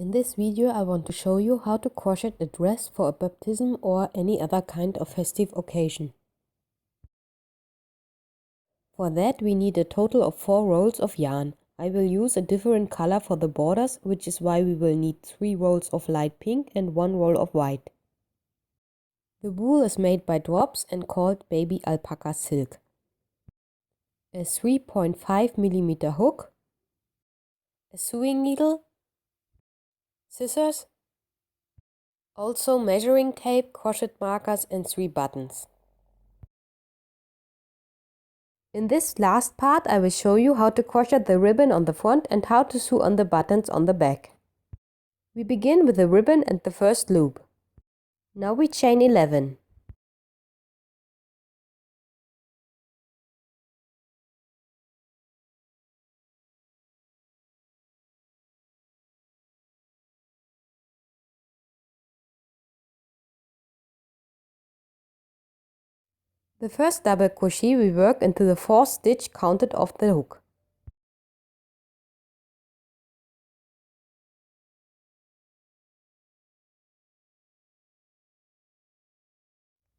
In this video I want to show you how to crochet a dress for a baptism or any other kind of festive occasion. For that we need a total of 4 rolls of yarn. I will use a different color for the borders, which is why we will need 3 rolls of light pink and 1 roll of white. The wool is made by drops and called baby alpaca silk. A 3.5mm hook, a sewing needle, scissors, also measuring tape, crochet markers and 3 buttons. In this last part I will show you how to crochet the ribbon on the front and how to sew on the buttons on the back. We begin with the ribbon and the first loop. Now we chain 11. The first double crochet we work into the 4th stitch counted off the hook.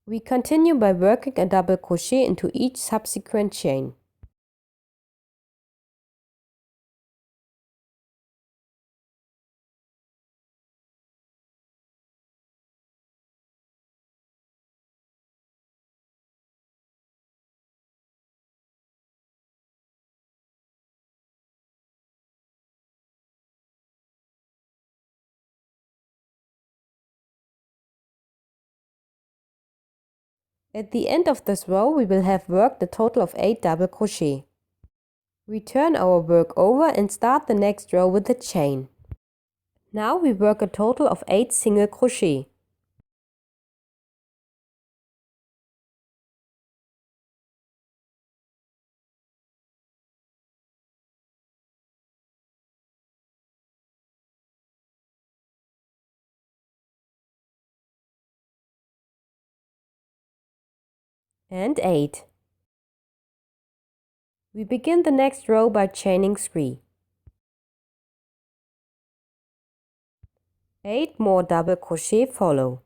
We continue by working a double crochet into each subsequent chain. At the end of this row we will have worked a total of 8 double crochet. We turn our work over and start the next row with a chain. Now we work a total of 8 single crochet. And 8. We begin the next row by chaining 3. 8 more double crochet follow.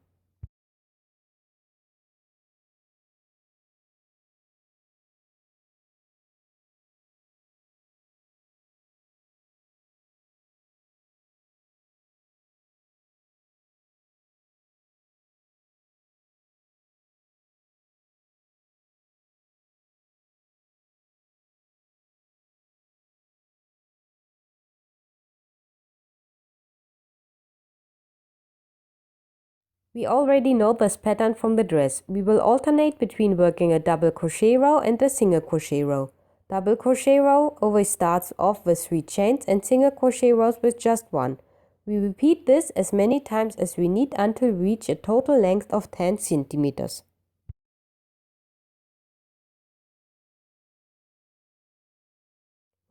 We already know this pattern from the dress. We will alternate between working a double crochet row and a single crochet row. Double crochet row always starts off with 3 chains and single crochet rows with just 1. We repeat this as many times as we need until we reach a total length of 10 centimeters.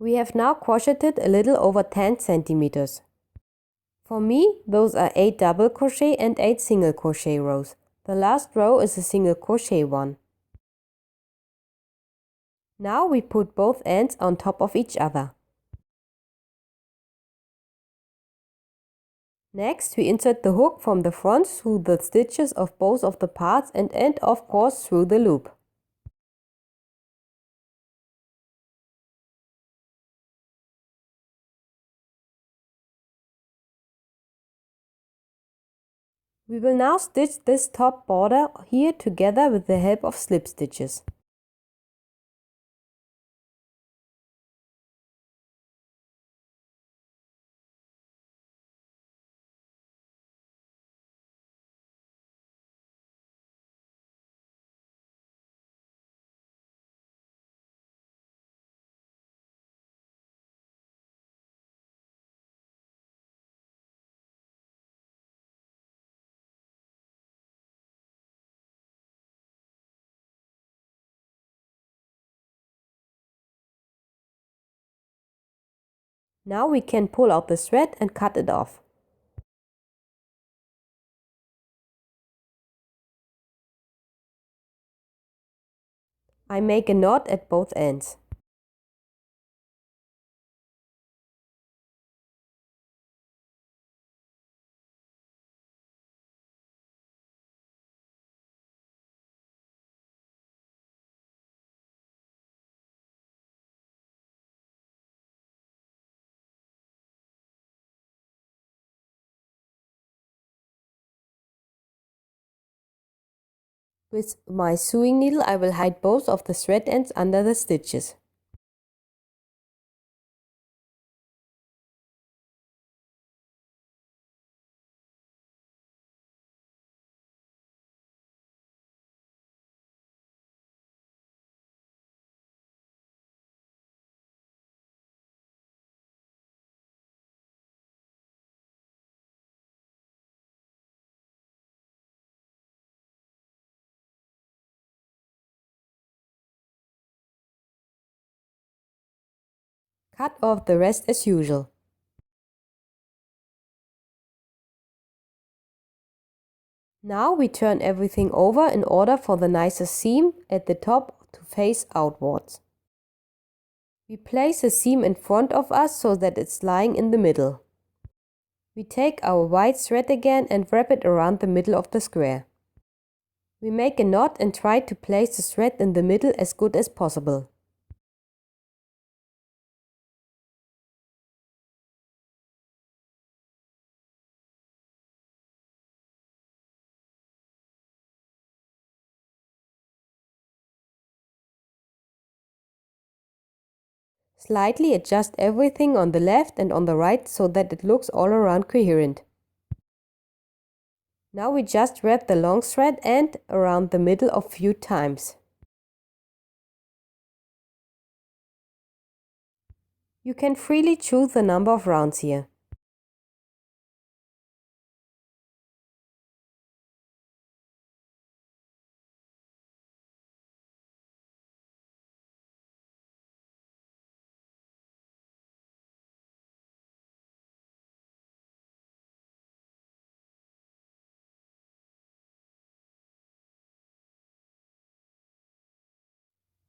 We have now crocheted a little over 10 centimeters. For me, those are 8 double crochet and 8 single crochet rows. The last row is a single crochet one. Now we put both ends on top of each other. Next, we insert the hook from the front through the stitches of both of the parts and end of course through the loop. We will now stitch this top border here together with the help of slip stitches. Now we can pull out the thread and cut it off. I make a knot at both ends. With my sewing needle I will hide both of the thread ends under the stitches. Cut off the rest as usual. Now we turn everything over in order for the nicest seam at the top to face outwards. We place a seam in front of us so that it's lying in the middle. We take our white thread again and wrap it around the middle of the square. We make a knot and try to place the thread in the middle as good as possible. Slightly adjust everything on the left and on the right so that it looks all around coherent. Now we just wrap the long thread end around the middle a few times. You can freely choose the number of rounds here.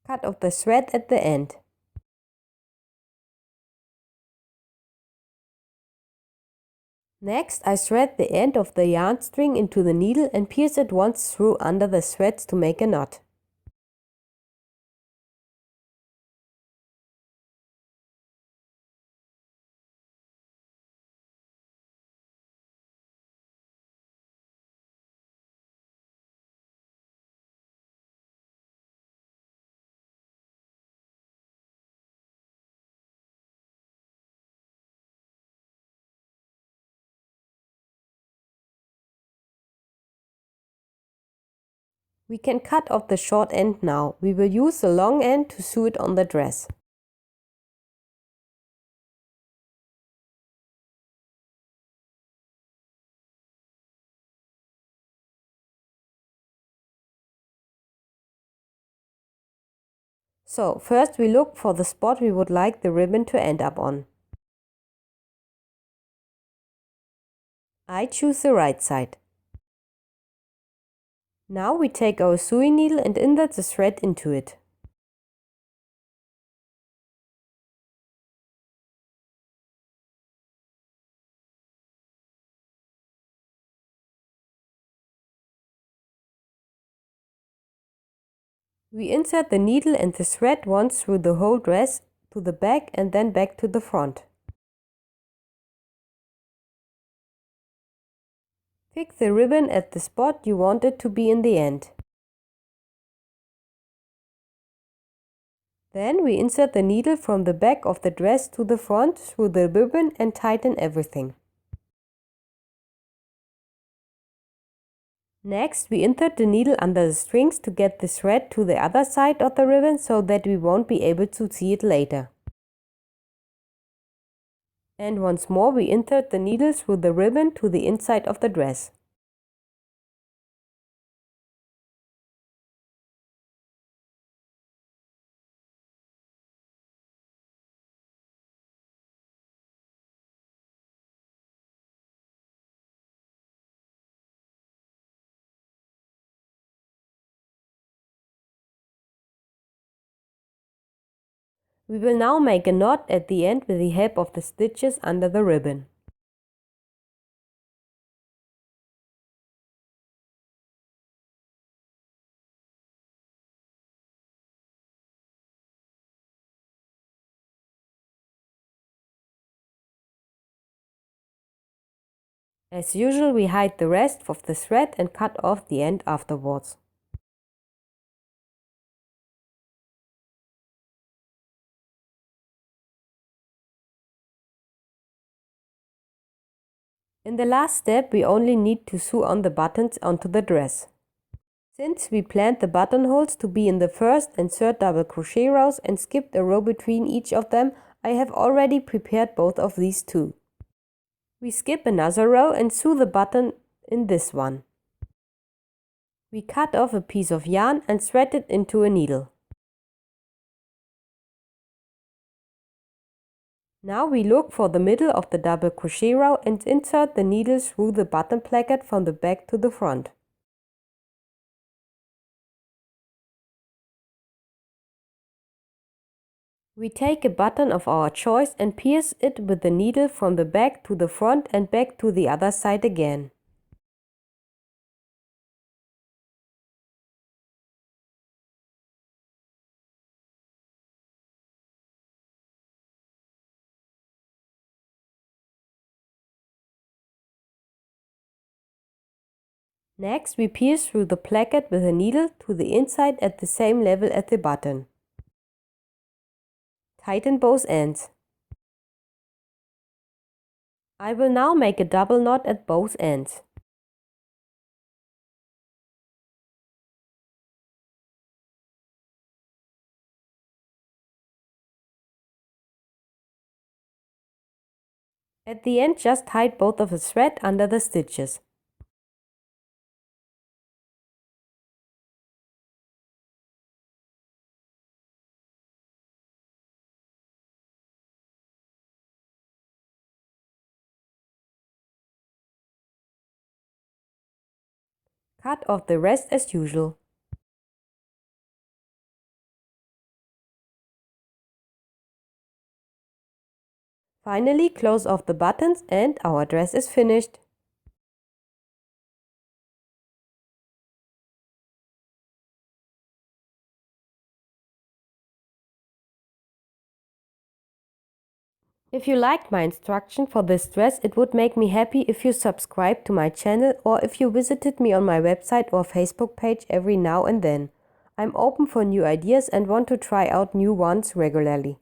Cut off the thread at the end. Next, I thread the end of the yarn string into the needle and pierce it once through under the threads to make a knot. We can cut off the short end now. We will use the long end to sew it on the dress. So first we look for the spot we would like the ribbon to end up on. I choose the right side. Now we take our sewing needle and insert the thread into it. We insert the needle and the thread once through the whole dress to the back and then back to the front. Fix the ribbon at the spot you want it to be in the end. Then we insert the needle from the back of the dress to the front through the ribbon and tighten everything. Next, we insert the needle under the strings to get the thread to the other side of the ribbon so that we won't be able to see it later. And once more we insert the needle through the ribbon to the inside of the dress. We will now make a knot at the end with the help of the stitches under the ribbon. As usual, we hide the rest of the thread and cut off the end afterwards. In the last step, we only need to sew on the buttons onto the dress. Since we planned the buttonholes to be in the first and third double crochet rows and skipped a row between each of them, I have already prepared both of these too. We skip another row and sew the button in this one. We cut off a piece of yarn and thread it into a needle. Now we look for the middle of the double crochet row and insert the needle through the button placket from the back to the front. We take a button of our choice and pierce it with the needle from the back to the front and back to the other side again. Next, we pierce through the placket with a needle to the inside at the same level as the button. Tighten both ends. I will now make a double knot at both ends. At the end, just hide both of the thread under the stitches. Cut off the rest as usual. Finally, close off the buttons and our dress is finished. If you liked my instruction for this dress, it would make me happy if you subscribed to my channel or if you visited me on my website or Facebook page every now and then. I'm open for new ideas and want to try out new ones regularly.